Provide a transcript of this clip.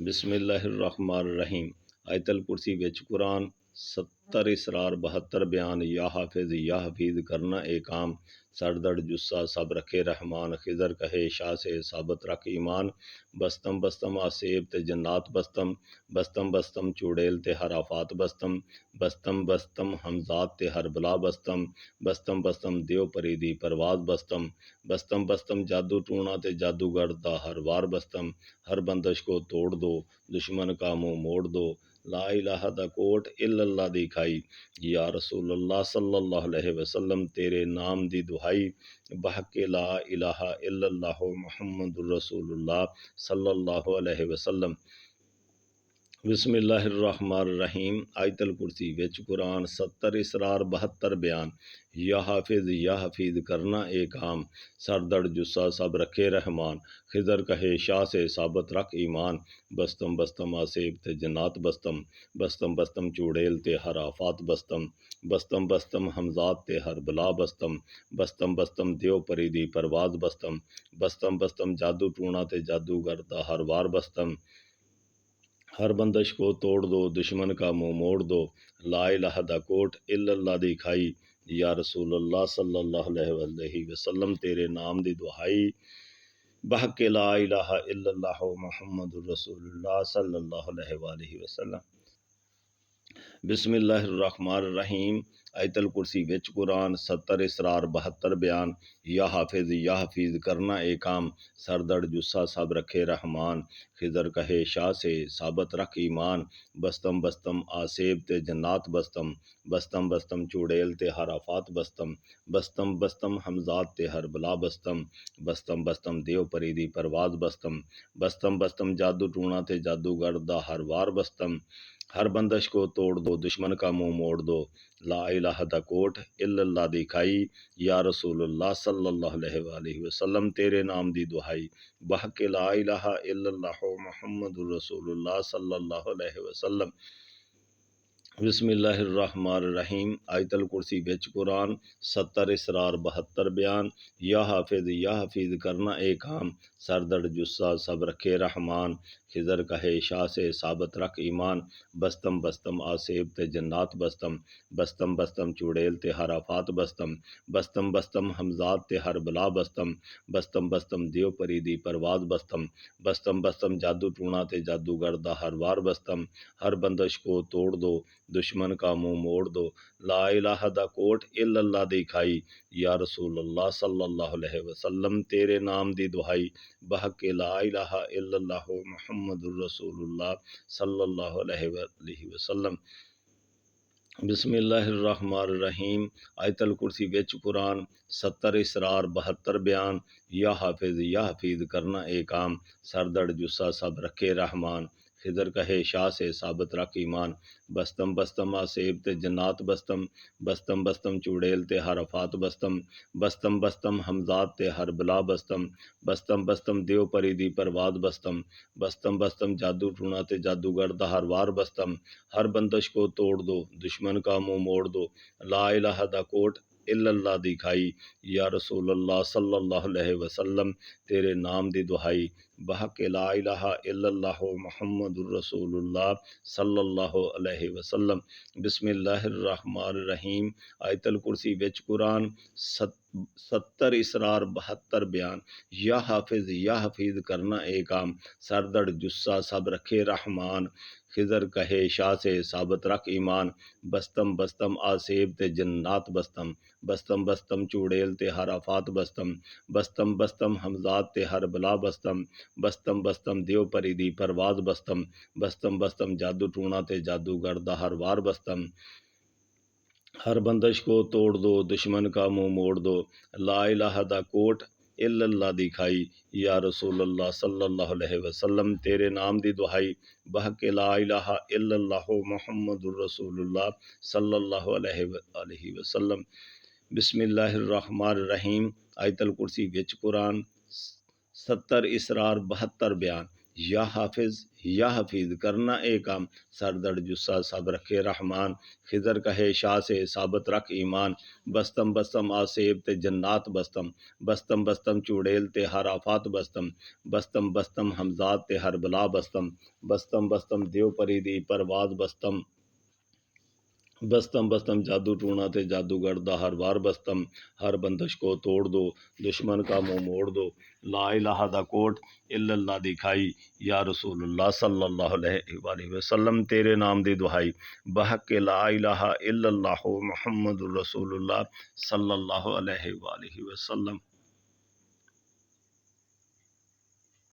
بسم اللہ الرحمن الرحیم۔ آیت الکرسی وچ قرآن 70 اسرار 72 بیان۔ یا حفیظ کرنا اے کام، سردڑ جسہ سب رکھے رحمان، خضر کہے شاہ سے ثابت رکھ ایمان، بستم بستم آسیب تے جنات بستم، بستم بستم چوڑیل تے ہر آفات بستم، بستم بستم حمزات تے ہر بلا بستم، بستم بستم دیو پری دی پرواز بستم، بستم بستم جادو ٹونا تے جادوگر دا ہر وار بستم، ہر بندش کو توڑ دو دشمن کا منہ موڑ دو، لا الہ دا کوٹ الا اللہ دی کھائی، یا رسول اللہ صلی اللہ علیہ وسلم تیرے نام دی دہائی، بحق لا الہ الا اللہ محمد الرسول اللہ صلی اللہ علیہ وسلم۔ بسم اللہ الرحمن الرحیم۔ آیت الکرسی وچ قرآن 70 اسرار 72 بیان۔ یا حفیظ کرنا اے کام، سردڑ جسہ سب رکھے رحمان، خضر کہے شاہ سے ثابت رکھ ایمان، بستم بستم آسیب تے جنات بستم، بستم بستم چوڑیل تے ہر آفات بستم، بستم بستم حمزات تے ہر بلا بستم، بستم بستم دیو پری دی پرواز بستم، بستم بستم جادو ٹونا تے جادوگر دا ہر وار بستم، ہر بندش کو توڑ دو دشمن کا منہ موڑ دو، لا الہ دا کوٹ الا اللہ دی کھائی، یا رسول اللہ صلی اللہ علیہ وسلم تیرے نام دی دہائی، بحق لا الہ الا اللہ محمد الرسول اللہ صلی اللہ علیہ وآلہ وسلم۔ بسم اللہ الرحمن الرحیم۔ آیت الکرسی وچ قرآن 70 اسرار 72 بیان۔ یا حفیظ کرنا اے کام، سردڑ جسہ سب رکھے رحمان، خضر کہے شاہ سے ثابت رکھ ایمان، بستم بستم آسیب تے جنات بستم، بستم بستم چوڑیل تے ہر آفات بستم، بستم بستم حمزات تے ہر بلا بستم، بستم بستم دیو پری دی پرواز بستم، بستم بستم جادو ٹونا تے جادوگر دا ہر وار بستم، ہر بندش کو توڑ دو دشمن کا منہ موڑ دو، لا الہ دا کوٹ الا اللہ دی کھائی، یا رسول اللہ صلی اللہ علیہ وآلہ وسلم تیرے نام دی دہائی، بحق لا الہ الا اللہ محمد الرسول اللہ صلی اللہ علیہ وسلم۔ بسم اللہ الرحمن الرحیم۔ آیت الکرسی وچ قرآن 70 اسرار 72 بیان۔ یا حفیظ کرنا اے کام، سردڑ جسہ سب رکھے رحمان، خضر کہے شاہ سے ثابت رکھ ایمان، بستم بستم آسیب تے جنات بستم، بستم بستم چوڑیل تے ہر آفات بستم، بستم بستم حمزات تے ہر بلا بستم، بستم بستم دیو پری دی پرواز بستم، بستم بستم جادو ٹونا تے جادوگر دا ہر وار بستم، ہر بندش کو توڑ دو دشمن کا منہ موڑ دو، لا الہ دا کوٹ الا اللہ دی کھائی، یا رسول اللہ صلی اللہ علیہ وسلم تیرے نام دی دہائی، بحق لا الہ الا اللہ محمد الرسول اللہ صلی اللہ علیہ وآلہ وسلم۔ بسم اللہ الرحمن الرحیم۔ آیت الکرسی وچ قرآن 70 اسرار 72 بیان۔ یا حفیظ کرنا اے کام، سردڑ جسہ سب رکھے رحمان، خضر کہے شاہ سے ثابت رکھ ایمان، بستم بستم آسیب تے جنات بستم، بستم بستم چوڑیل تے ہر آفات بستم، بستم بستم حمزات تے ہر بلا بستم، بستم بستم دیو پری دی پرواز بستم، بستم بستم جادو ٹونا تے جادوگر دا ہر وار بستم، ہر بندش کو توڑ دو دشمن کا منہ موڑ دو، لا الہ دا کوٹ الا اللہ دی کھائی، یا رسول اللہ صلی اللہ علیہ وسلم تیرے نام دی دہائی، بحق لا الہ الا اللہ محمد الرسول اللہ صلی اللہ علیہ وسلم۔ بسم اللہ الرحمن الرحیم۔ آیت الکرسی وچ قرآن 70 اسرار 72 بیان۔ یا حفیظ کرنا اے کام، سردڑ جسہ سب رکھے رحمان، خضر کہے شاہ سے ثابت رکھ ایمان، بستم بستم آسیب تے جنات بستم، بستم بستم چوڑیل تے ہر آفات بستم، بستم بستم حمزات تے ہر بلا بستم، بستم بستم دیو پری دی پرواز بستم، بستم بستم جادو ٹونا تے جادوگر دا ہر وار بستم، ہر بندش کو توڑ دو دشمن کا منہ موڑ دو، لا الہ دا کوٹ الا اللہ دی کھائی، یا رسول اللہ صلی اللہ علیہ وسلم تیرے نام دی دہائی، بحق لا الہ الا اللہ محمد الرسول اللہ صلی اللہ علیہ وآلہ وسلم۔ بسم اللہ الرحمن الرحیم۔ آیت الکرسی وچ قرآن 70 اسرار 72 بیان۔ یا حافظ یا حفیظ کرنا اے کام، سر درد جسہ سب رکھے رحمان، خضر کہے شاہ سے ثابت رکھ ایمان، بستم بستم آسیب تے جنات بستم، بستم بستم چوڑیل تے ہر آفات بستم، بستم بستم حمزات تے ہر بلا بستم، بستم بستم دیو پری دی پرواز بستم، بستم بستم جادو ٹونا تے جادوگر دا ہر وار بستم، ہر بندش کو توڑ دو دشمن کا منہ موڑ دو، لا الہ دا کوٹ الا اللہ دی کھائی، یا رسول اللہ صلی اللہ علیہ وآلہ وسلم تیرے نام دی دہائی، بحق کے لا الہ الا اللہ محمد الرسول اللہ صلی اللہ علیہ وآلہ وسلم۔